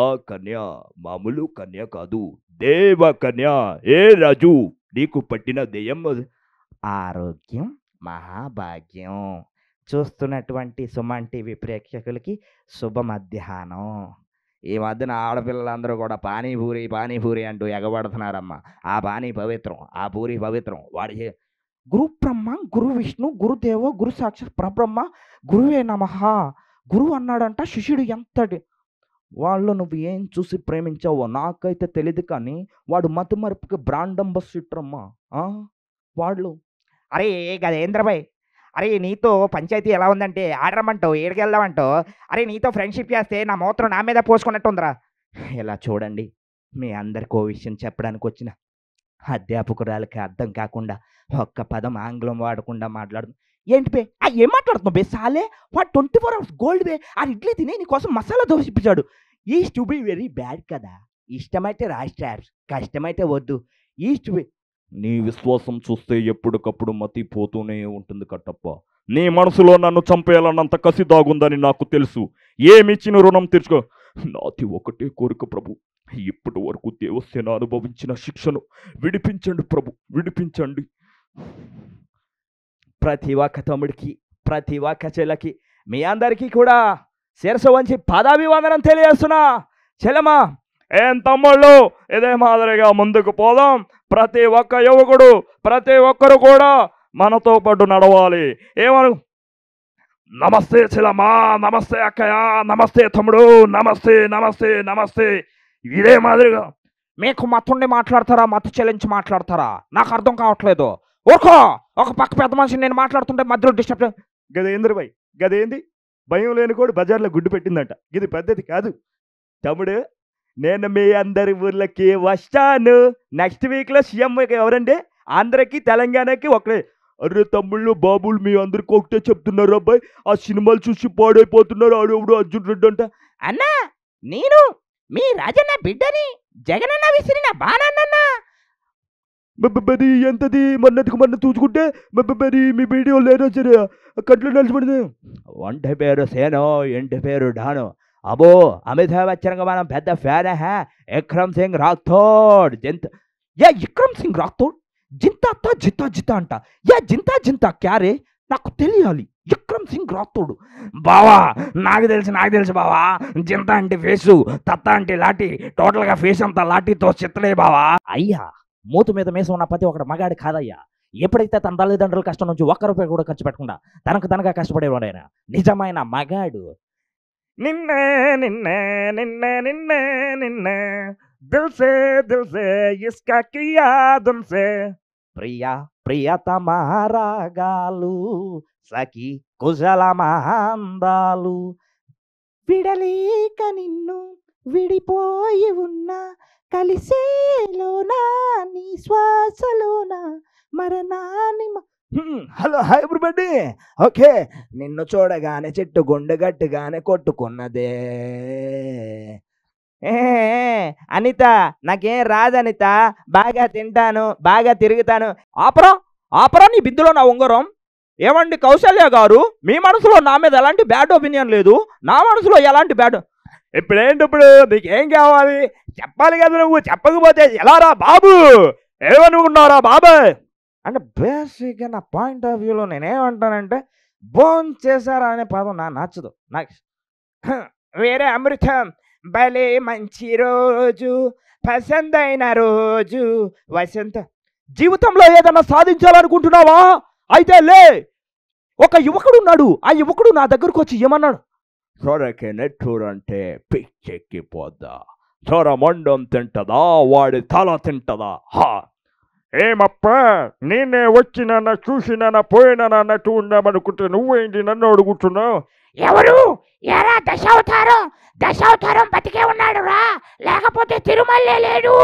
ఆ కన్య మామూలు కన్య కాదు, దేవ కన్య. ఏ రాజు, నీకు పట్టిన దెయ్యం ఆరోగ్యం మహాభాగ్యం. చూస్తున్నటువంటి సుమన్ టీవీ ప్రేక్షకులకి శుభ మధ్యాహ్నం. ఈ మధ్యన ఆడపిల్లలందరూ కూడా పానీపూరి అంటూ ఎగబడుతున్నారమ్మా. ఆ పానీ పవిత్రం, ఆ పూరి పవిత్రం. వాడి గురు బ్రహ్మ గురు విష్ణు గురుదేవ గురు సాక్షాత్ పరబ్రహ్మ గురువే నమః. గురువు అన్నాడంట శిష్యుడు ఎంతటి వాళ్ళు. నువ్వు ఏం చూసి ప్రేమించావో నాకైతే తెలియదు, కానీ వాడు మతి మరుపుకి బ్రాండ్ అంబాసిడర్ అమ్మా వాళ్ళు. అరే గదేంద్రబాయ్, అరే నీతో పంచాయతీ ఎలా ఉందంటే ఆడరమ్మంటావు, ఏడికి వెళ్దామంటావు. అరే నీతో ఫ్రెండ్షిప్ చేస్తే నా మూత్రం నా మీద పోసుకున్నట్టుందిరా. ఇలా చూడండి, మీ అందరికీ ఓ విషయం చెప్పడానికి వచ్చిన అధ్యాపకురాలకి అర్థం కాకుండా ఒక్క పదం ఆంగ్లం వాడకుండా మాట్లాడుతుంది. ఏంటి బే ఏం మాట్లాడుతున్నావు బే? సాలే వాడు 24 hours గోల్డ్ బే. ఆ ఇడ్లీ తిని నీకోసం మసాలా దోశ ఇప్పించాడు. East to be very bad కదా. ఇష్టమైతే రాష్ట్రార్, కష్టమైతే వద్దు. East be. నీ విశ్వాసం చూస్తే ఎప్పటికప్పుడు మతిపోతూనే ఉంటుంది కట్టప్ప. నీ మనసులో నన్ను చంపేయాలన్నంత కసి దాగుందని నాకు తెలుసు. ఏమిచ్చిన రుణం తీర్చుకో. నాది ఒకటే కోరిక ప్రభు, ఇప్పటి వరకు దేవసేన అనుభవించిన శిక్షను విడిపించండి ప్రభు, విడిపించండి. ప్రతి ఒక్క తమ్ముడికి, ప్రతి ఒక్క చెల్లకి, మీ అందరికీ కూడా శిరస్సు వంచి పాదాభివందనం తెలియజేస్తున్నా. చెల్లమ్మా, ఏం తమ్ముళ్ళు, ఇదే మాదిరిగా ముందుకు పోదాం. ప్రతి ఒక్క యువకుడు, ప్రతి ఒక్కరు కూడా మనతో పాటు నడవాలి. ఏమను? నమస్తే చెల్లమ్మా, నమస్తే అక్కయ్య, నమస్తే తమ్ముడు, నమస్తే నమస్తే నమస్తే. ఇదే మాదిరిగా మీకు మత్తుండి మాట్లాడతారా, మత్తు చెల్లించి మాట్లాడతారా? నాకు అర్థం కావట్లేదు. ఓర్కో ఒక పక్క పెద్ద మనిషి నేను మాట్లాడుతుంటే మధ్యలో డిస్టర్బ్. గదేంద్ర భయ్, గదేంది భయం లేని కూడా బజార్లో గుడ్డు పెట్టిందంట. ఇది పద్ధతి కాదు తమ్ముడు. నేను మీ అందరి ఊర్లకి వస్తాను. నెక్స్ట్ వీక్లో సీఎం ఎవరండి? ఆంధ్రకి తెలంగాణకి ఒకటే. అరే తమ్ముళ్ళు బాబులు మీ అందరికి ఒకటే చెప్తున్నారు అబ్బాయి, ఆ సినిమాలు చూసి పాడైపోతున్నారు. ఆడెవడు అర్జున్ రెడ్డి అంట. అన్నా నేను మీ రాజన్న బిడ్డని, జగనన్న విసిరిన బాణన్నా. బది ఎంతది మొన్నటికి మొన్న చూసుకుంటే మరి మీ వీడియో లేదో సరే కంట్లో నలిచిపడింది. వంట పేరు సేనో, ఇంటి పేరు డాను. అబో అమితాబ్ బచ్చన్గా మనం పెద్ద ఫ్యాన్. విక్రమ్ సింగ్ రాథోడ్ జింత. విక్రమ్ సింగ్ రాథోడ్ జింతా జిత్తా జిత్తా అంట. జింతా జింతా క్యారే నాకు తెలియాలి. విక్రమ్ సింగ్ రాథోడ్ బావా నాకు తెలుసు బావా. జింతా అంటే ఫేసు, తత్త అంటే లాఠీ. టోటల్గా ఫేస్ అంతా లాఠీతో చిత్తలే బావా. అయ్యా మూతు మీద మేసం ఉన్న ప్రతి ఒక్కడు మగాడి కాదయ్యా. ఎప్పుడైతే తన తల్లిదండ్రుల కష్టం నుంచి ఒక్క రూపాయి కూడా ఖర్చు పెట్టకుండా తనగా కష్టపడేవాడు ఆయన నిజమైన మగాడు. నిన్న నిన్న నిన్న నిన్న నిన్న దిల్సే దిల్సే ఇస్కా కియా దున్సే. ప్రియా ప్రియతమ రాగాలు సఖి కుశలమాందాలు. విడలేక నిన్ను విడిపోయి ఉన్నా, కలిసేలోనా నీ శ్వాసలోనా మరణాన్ని. Hello hi everybody. ఓకే నిన్ను చూడగానే చెట్టు గుండె గట్టిగానే కొట్టుకున్నదే. అనిత నాకేం రాదు అనిత, బాగా తింటాను, బాగా తిరుగుతాను. ఆపరా నీ బిద్దులో నా ఉంగరం. ఏమండి కౌశల్య గారు, మీ మనసులో నా మీద ఎలాంటి బ్యాడ్ ఒపీనియన్ లేదు, నా మనసులో ఎలాంటి బ్యాడ్. ఇప్పుడు నీకేం కావాలి చెప్పాలి కదా, నువ్వు చెప్పకపోతే ఎలా రా బాబు, ఏమనుకున్నారా బాబాయ్ అంటే. బేసిక్గా నా పాయింట్ ఆఫ్ వ్యూలో నేనేమంటానంటే, భోన్ చేశారా అనే పదం నాకు నచ్చదు. నాకు వేరే అమృతం భలే మంచి రోజు, పసందైన రోజు వసంత. జీవితంలో ఏదన్నా సాధించాలనుకుంటున్నావా? అయితే లే. ఒక యువకుడు ఉన్నాడు. ఆ యువకుడు నా దగ్గరకు వచ్చి ఏమన్నాడు, సొరకి నెట్టూరంటే పిచ్చెక్కిపోద్దా, సొర మొండం తింటదా, వాడి తల తింటదా. ఏమప్ప నేనే వచ్చినా చూసినా పోయినా అన్నట్టు ఉందామనుకుంటే నువ్వేంటి నన్ను అడుగుతున్నావు? ఎవరు ఎరా దశావతారం బతికే ఉన్నాడు రా, లేకపోతే తిరుమలే లేడు.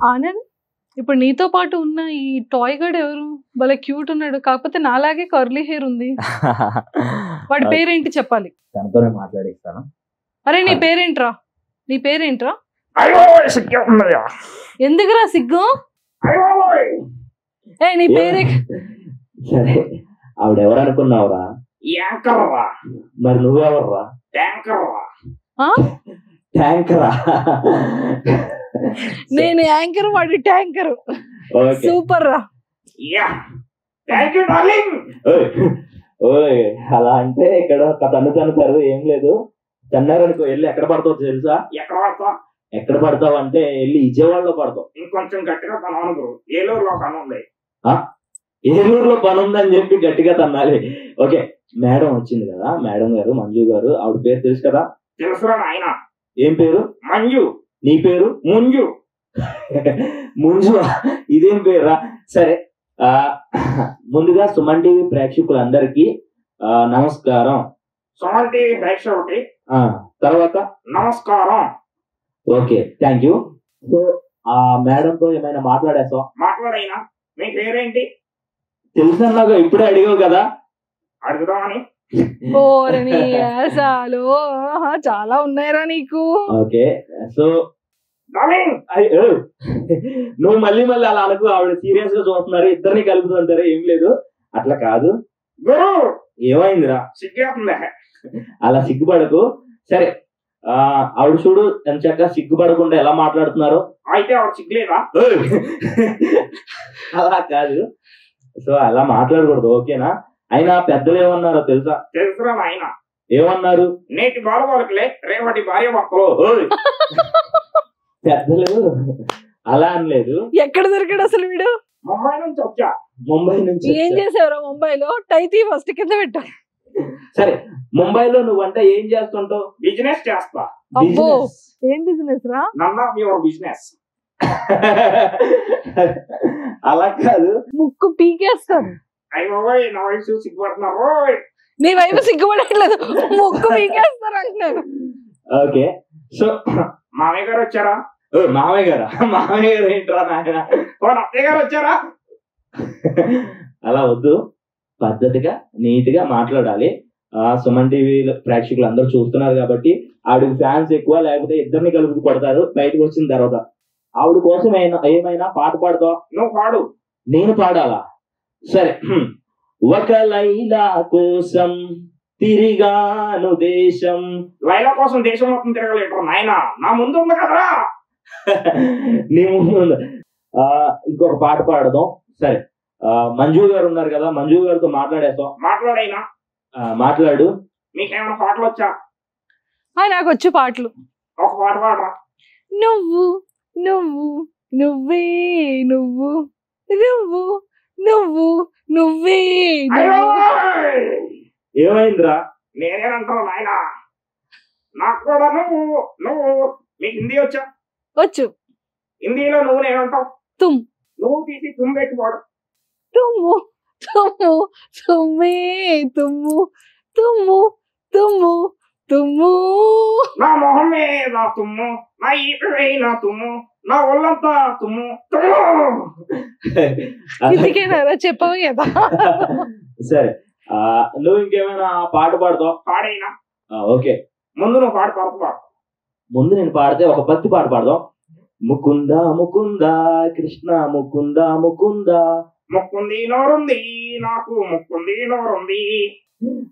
ఆనంద్, ఇప్పుడు నీతో పాటు ఉన్న ఈ టాయ్ గడ్ ఎవరు? భలే క్యూట్ ఉన్నాడు, కాకపోతే నాలాగే కర్లీ హెయిర్ ఉంది. వాడి పేరేంటి చెప్పాలి. తనతోనే మాట్లాడిస్తాను. అరే నీ పేరేంట్రా? ఎందుకురా సిగ్గు? ఏ నీ పేరే? సరే ఆవిడ ఎవరు అనుకున్నావురా? మరి నువ్వెవర్రా? ట్యాంకరా? నేను యాంకర్, వాడి ట్యాంకర్. సూపర్ రా. అలా అంటే ఇక్కడ తన్నుతారు, ఏం లేదు. తన్నారనుకో వెళ్ళి ఎక్కడ పడతావు తెలుసా? ఎక్కడ పడతావు అంటే వెళ్ళి విజయవాడలో పడతావు. ఇంకొంచెం గట్టిగా తన గురు, ఏలూరులో పని ఉంది. ఏలూరులో పని ఉందని చెప్పి గట్టిగా తన్నాలి. ఓకే మేడం వచ్చింది కదా, మేడం గారు మంజు గారు, ఆవిడ పేరు తెలుసు కదా? తెలుసురా ఆయన. ఏం పేరు? మంజు. నీ పేరు? ముంజు. ముంజు ఇదేం పేరా? సరే ముందుగా సుమన్ టీవీ ప్రేక్షకులందరికీ నమస్కారం. సుమన్ టీవీ ప్రేక్షకుడికి తర్వాత నమస్కారం. Okay thank you. సో ఆ మేడంతో ఏమైనా మాట్లాడేస్తావా? మాట్లాడైనా మీ పేరేంటి? తెలుసన్నాగా, ఇప్పుడే అడిగావు కదా. అడుగుదామని. చాలా ఉన్నాయిరా నీకు. ఓకే సో నువ్వు మళ్ళీ అలా అనుకో, ఆవిడ సీరియస్ గా చూస్తున్నారు, ఇద్దరిని కలుపుతుంటారు. ఏం లేదు, అట్లా కాదు. ఏమైందిరా? సిగ్గేస్తుందా? అలా సిగ్గుపడకు. సరే ఆవిడ చూడు ఎంత చక్కగా సిగ్గుపడకుండా ఎలా మాట్లాడుతున్నారు. అయితే ఆవిడ సిగ్గులేదా? అలా కాదు. సో అలా మాట్లాడకూడదు, ఓకేనా? అయినా పెద్దలు ఏమన్నారో తెలుసా? తెలుసురా నాయన. ఏమన్నారు? నేటి బాలబాలకులే రేపటి భార్య భర్తలు. పెద్దలు అలా అనలేదు. ఎక్కడ దొరికాడు అసలు వీడు? ముంబై నుంచి వచ్చా. ముంబై నుంచి ఏం చేసావురా ముంబైలో? టైతీ ఫస్ట్ కింద పెట్టా. సరే, ముంబైలో నువ్వంటే ఏం చేస్తుంటావు? బిజినెస్ చేస్తా. అబ్బో, Business. ఏం బిజినెస్ రా? None of your business. అలా కాదు, ముక్కు పీకేస్తాను. అయ్యో నా వయసు సిగ్గుపడుతున్నారు. నీ వైపు సిగ్గుపడట్లేదు, ముక్కు పీకేస్తారు అంటున్నాను. ఓకే. సో మామయ్య గారు వచ్చారా? మామయ్య గారా? మామయ్య గారు ఏంట్రా నాయన? అత్తయ్య గారు వచ్చారా? అలా వద్దు, పద్ధతిగా నీట్గా మాట్లాడాలి. సుమన్ టీవీ ప్రేక్షకులు అందరూ చూస్తున్నారు కాబట్టి ఆవిడకి ఫ్యాన్స్ ఎక్కువ, లేకపోతే ఇద్దరిని కలుపుకు కొడతారు బయటకు వచ్చిన తర్వాత. ఆవిడ కోసం ఏమైనా పాట పాడతావు? నువ్వు పాడు. నేను పాడాలా? సరే. ఒక లైలా కోసం తిరిగాను దేశం. లైలా కోసం దేశం మొత్తం తిరగలేటరు నాయన, నా ముందు ఉంది కదరా. నీ ముందు ఉంది. ఇంకొక పాట పాడదాం. సరే, మంజు గారు ఉన్నారు కదా, మంజు గారితో మాట్లాడేస్తాం. మాట్లాడైనా మాట్లాడు. మీకేమైనా పాటలు వచ్చా? నాకు వచ్చు పాటలు. ఒక పాట పాడరా. నువ్వు నువ్వు నువ్వే నువ్వు నువ్వు నువ్వు నువ్వే అయ్యో ఏమైందిరా? నేనేనంటావు నాయన, నాకు కూడా నువ్వు నువ్వు. మీకు హిందీ వచ్చా? వచ్చు. హిందీలో నువ్వు నేనంటావు? తుమ్. నువ్వు తీసి తుమ్ పెట్టుకోడు. తుమ్ము తుమ్ము తుమ్మే తుమ్ము తుమ్ము తుమ్ము తుమ్ము. నా మొహం మీద తుమ్ము, నా ఈపే నా తుమ్ము, నా ఒళ్ళంతా తుమ్ము తుమ్ము. ఇందుకేనారా చెప్పవు కదా. సరే, నువ్వు ఇంకేమైనా పాట పాడతావు? పాడైనా. ఓకే, ముందు నువ్వు పాడు, తర్వాత పాడు. ముందు నేను పాడితే ఒక భక్తి పాట పాడదాం. ముకుంద ముకుంద కృష్ణ ముకుంద ముకుంద. ముక్కుంది నోరుంది నాకు, ముక్కుంది నోరుంది.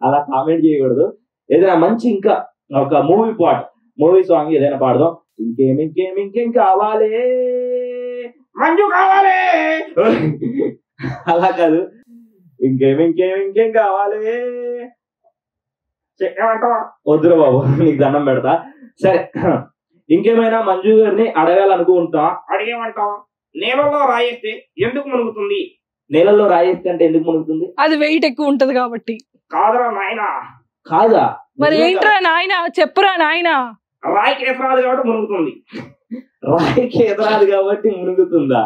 అలా కామెంట్ చేయకూడదు. ఏదైనా మంచి ఇంకా ఒక మూవీ పాట, మూవీ సాంగ్ ఏదైనా పాడదాం. ఇంకేం కావాలి, మంజు కావాలి. అలా కాదు, ఇంకేం కావాలి. ఏమంటావా? వద్దురా బాబు, నీకు దండం పెడతా. సరే, ఇంకేమైనా మంజు గారిని అడగాలనుకుంటా. అడిగేమంటావా? నీళ్ళలో రాయేస్తే ఎందుకు మునుగుతుంది? నీళ్ళల్లో రాయేస్తే అంటే ఎందుకు మునుగుతుంది? అది వెయిట్ ఎక్కువ ఉంటది కాబట్టి. కాదురా నాయన. కాదా? మరి ఏంట్రా నాయన, చెప్పురా నాయన. రాయికి ఎసరాదు కాబట్టి మునుగుతుంది. రాయికి ఎదరాదు కాబట్టి మునుగుతుందా?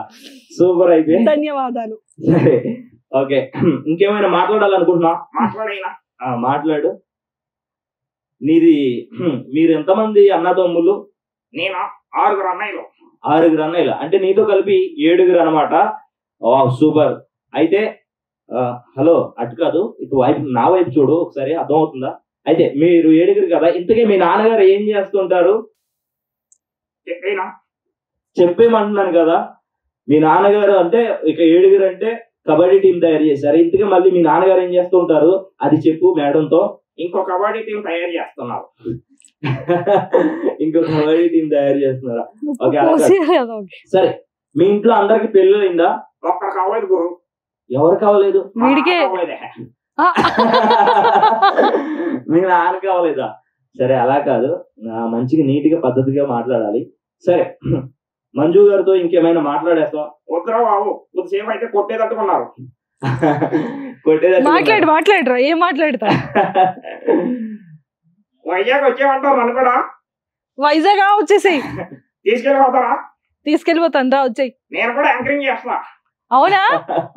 సూపర్. అయితే ధన్యవాదాలు. సరే, ఓకే. ఇంకేమైనా మాట్లాడాలనుకుంటున్నా? మాట్లాడైనా. మాట్లాడు. నీది మీరు ఎంతమంది అన్నదమ్ములు? నేను 6 అన్నయ్యలు. 6 అన్నయ్యలు అంటే నీతో కలిపి 7 అన్నమాట. సూపర్. అయితే హలో, అటు కాదు, ఇటు వైపు, నా వైపు చూడు ఒకసారి, అర్థమవుతుందా? అయితే మీరు 7 కదా, ఇంతకీ మీ నాన్నగారు ఏం చేస్తుంటారు? చెప్పేమంటున్నాను కదా, మీ నాన్నగారు అంటే ఇక 7 అంటే కబడ్డీ టీం తయారు చేశారు. ఇంతకీ మళ్ళీ మీ నాన్నగారు ఏం చేస్తూ ఉంటారు అది చెప్పు మేడంతో. ఇంకో కబడ్డీ టీం తయారు చేస్తున్నారు. ఇంకో కబడ్డీ టీం తయారు చేస్తున్నారా? Okay, okay. సరే, మీ ఇంట్లో అందరికి పెళ్లి అయిందా? ఒక్కరు కావాలి గురు. ఎవరు కావలేదు? వీడికే. మీ నాన్న కావలేదా? సరే, అలా కాదు, మంచిగా నీట్గా పద్ధతిగా మాట్లాడాలి. సరే, మంజు గారితో ఇంకేమైనా మాట్లాడేస్తాం? వద్దురా బాబు, కొద్దిసేపు అయితే కొట్టేదట్టుకున్నారు. మాట్లాడరా, ఏం మాట్లాడతా? వైజాగ్ వచ్చేమంటారు నన్ను కూడా. వైజాగ్ వచ్చేసాయి. తీసుకెళ్ళిపోతారా? తీసుకెళ్ళిపోతాను రా, వచ్చాయి. నేను కూడా యాంకరింగ్ చేస్తా. అవునా?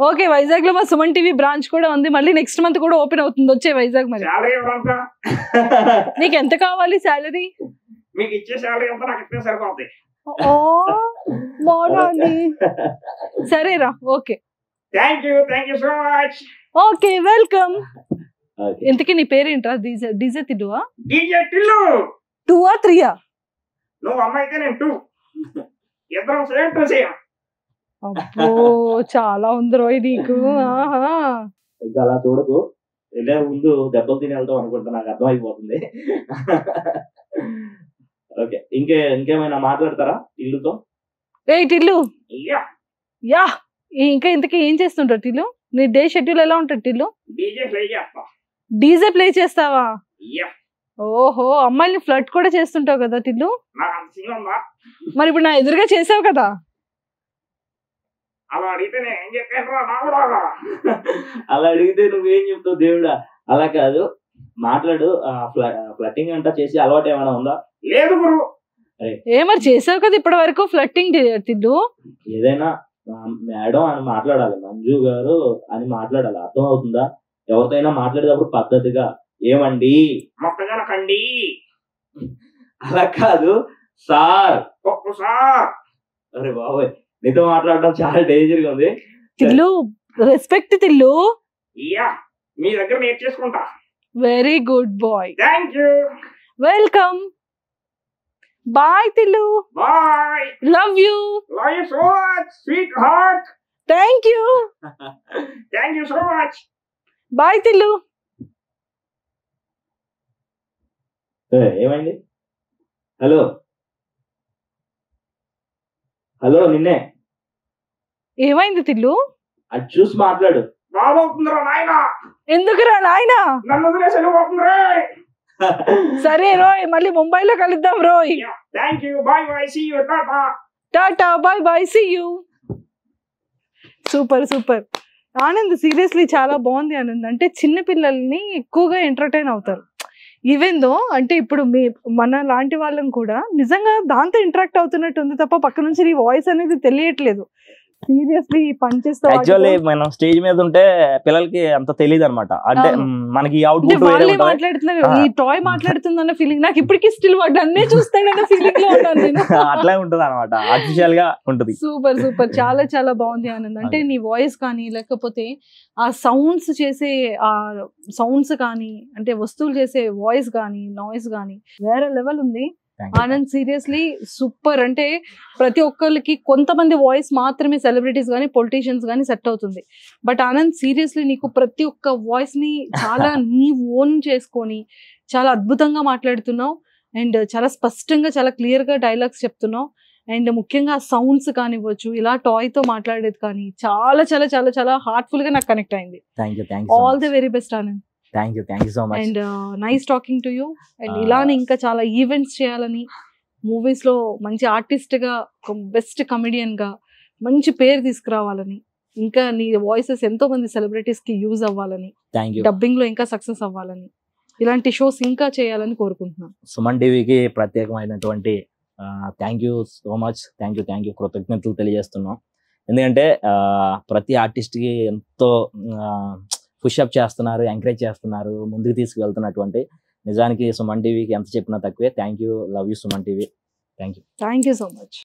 ఓకే, వైజాగ్ లో మా సుమన్ టీవీ బ్రాంచ్ కూడా ఉంది. మళ్ళీ నెక్స్ట్ మంత్ కూడా ఓపెన్ అవుతుంది. వచ్చే వైజాగ్. మరి శాలరీ ఎవరంతా? నీకు ఎంత కావాలి శాలరీ? మీకు ఇచ్చే శాలరీ అంతా నాకు ఇస్తే సరిపోతాయి. సరేరా, okay. Thank you so much. Okay, welcome. ఇంతకీ నీ పేరేంట్రా? డీజే తిడ్డువా? డీజే టిల్లు. 2 3? నువ్వు అమ్మాయితే నేను 2. ఇద్దరం సేమ్ టు సేమ్. అబ్బో, చాలా ఉంది రోయ్ నీకు. ఇంకా అలా చూడకు, వెళ్ళే ముందు దెబ్బలు తిని వెళ్తాం అనుకుంటా, నాకు అర్థమైపోతుంది. ఓకే, ఇంకేమైనా మాట్లాడతారా ఇల్లుతో? ఏ టిల్లు యా యా ఇంకా ఇంతకీ ఏం చేస్తుంటావు టిల్లు? నీ డే షెడ్యూల్ ఎలా ఉంటుంది టిల్లు? డీజే ప్లే చేస్తా. డీజే ప్లే చేస్తావా? యా ఓహో, అమ్మాయిని ఫ్లర్ట్ కూడా చేస్తుంటావు కదా టిల్లు. నాకు అంత సీన్ ఉందా? మరి ఇప్పుడు నా ఎదురుగా చేసావు కదా. అలా అడిగితే నేను ఏం చెప్పాను నాకు రాగా. అలా అడిగితే నువ్వేం చెప్తావు దేవుడా? అలా కాదు, మాట్లాడు. ఫ్లట్టింగ్ అంతా చేసి అలవాటు ఏమైనా ఉందా? లేదు గురు. ఏ మరి చేసావు కదా ఇప్పటి వరకు ఫ్లట్టింగ్ టిల్లు. ఏదైనా మేడం అని మాట్లాడాలి, మంజు గారు అని మాట్లాడాలి, అర్థం అవుతుందా? ఎవరితోనైనా మాట్లాడేటప్పుడు పద్ధతిగా ఏమండి మొక్కజనకండి. అలా కాదు సార్. ఒక్కసారి అరే బాబోయ్, నీతో మాట్లాడడం చాలా డేంజర్ గా ఉంది. టిల్లు రెస్పెక్ట్ టిల్లు. యా మీ దగ్గర నేర్చేసుకుంటా. Very good boy. Thank you. Welcome. Bye Tillu. Bye. Love you. Love you so much sweetheart. Thank you. Thank you so much. Bye Tillu. ఏమైంది? హలో హలో, నిన్నే. ఏమైంది టిల్లు? అది చూసి మాట్లాడు. బాబవుతుందిరా నాయన. ఎందుకురా నాయనా? నన్ను వదిలేసి వెళ్ళిపోతుందిరా. సరే రోయ్, మళ్ళీ ముంబైలో కలుద్దాం రోయ్. Thank you. Bye bye. See you. Tata. Tata bye bye. See you. Super super. Anand seriously చాలా బాగుంది ఆనంద్. అంటే చిన్న పిల్లల్ని ఎక్కువగా ఎంటర్టైన్ అవుతారు. ఈవెన్ దో అంటే ఇప్పుడు మన లాంటి వాళ్ళం కూడా నిజంగా దాంతో ఇంటరాక్ట్ అవుతున్నట్టు ఉంది తప్ప పక్క నుంచి నీ వాయిస్ అనేది తెలియట్లేదు. సీరియస్లీ పనిచేస్తా. యాక్చువల్లీ మనం స్టేజ్ మీద ఉంటే పిల్లలకి అంత తెలియదు అనమాట. అంటే మనకి అవుట్పుట్ వాళ్ళే మాట్లాడుతున్నారు, ఈ టాయ్ మాట్లాడుతుందన్న ఫీలింగ్ నాకు ఇప్పటికీ స్టిల్ వాడు అన్నే చూస్తాడన్న ఫీలింగ్ లో ఉన్నాను నేను. అట్లా ఉంటది అనమాట, ఆర్టిఫిషియల్ గా ఉంటది. సూపర్ సూపర్, చాలా చాలా బాగుంది ఆనంద్. అంటే నీ వాయిస్ కానీ లేకపోతే ఆ సౌండ్స్ చేసే ఆ సౌండ్స్ కానీ అంటే వస్తువులు చేసే వాయిస్ కానీ నాయిస్ కానీ వేరే లెవెల్ ఉంది ఆనంద్. Seriously super. అంటే ప్రతి ఒక్కరికి కొంతమంది వాయిస్ మాత్రమే సెలబ్రిటీస్ కానీ పొలిటీషియన్స్ కానీ సెట్ అవుతుంది. బట్ ఆనంద్ సీరియస్లీ నీకు ప్రతి ఒక్క వాయిస్ ని చాలా నీ ఓన్ చేసుకొని చాలా అద్భుతంగా మాట్లాడుతున్నావు. అండ్ చాలా స్పష్టంగా చాలా క్లియర్ గా డైలాగ్స్ చెప్తున్నావు. అండ్ ముఖ్యంగా సౌండ్స్ కానివ్వచ్చు, ఇలా టాయ్ తో మాట్లాడేది కానీ చాలా చాలా చాలా చాలా హార్ట్ఫుల్ గా నాకు కనెక్ట్ అయింది. All the very best Anand. Thank you so much. And nice talking to you. And ఇలానే ఇంకా చాలా ఈవెంట్స్ చేయాలని, మూవీస్ లో మంచి ఆర్టిస్ట్ గా, బెస్ట్ కమెడియన్ గా మంచి పేరు తీసుకురావాలని, ఇంకా నీ వాయిసెస్ ఎంతో మంది సెలబ్రిటీస్ కి యూజ్ అవ్వాలని, డబ్బింగ్ లో ఇంకా సక్సెస్ అవ్వాలని, ఇలాంటి షోస్ ఇంకా చేయాలని కోరుకుంటున్నాను. సుమన్ టీవీకి ప్రత్యేకమైనటువంటి thank you so much. Thank you కృతజ్ఞతలు తెలియజేస్తున్నాం. ఎందుకంటే ప్రతి ఆర్టిస్ట్ కి ఎంతో పుషప్ చేస్తున్నారు, ఎంకరేజ్ చేస్తున్నారు, ముందుకు తీసుకువెళ్తున్నటువంటి నిజానికి సుమన్ టీవీకి ఎంత చెప్పినా తక్కువే. Thank you. Love you Suman TV. Thank you so much.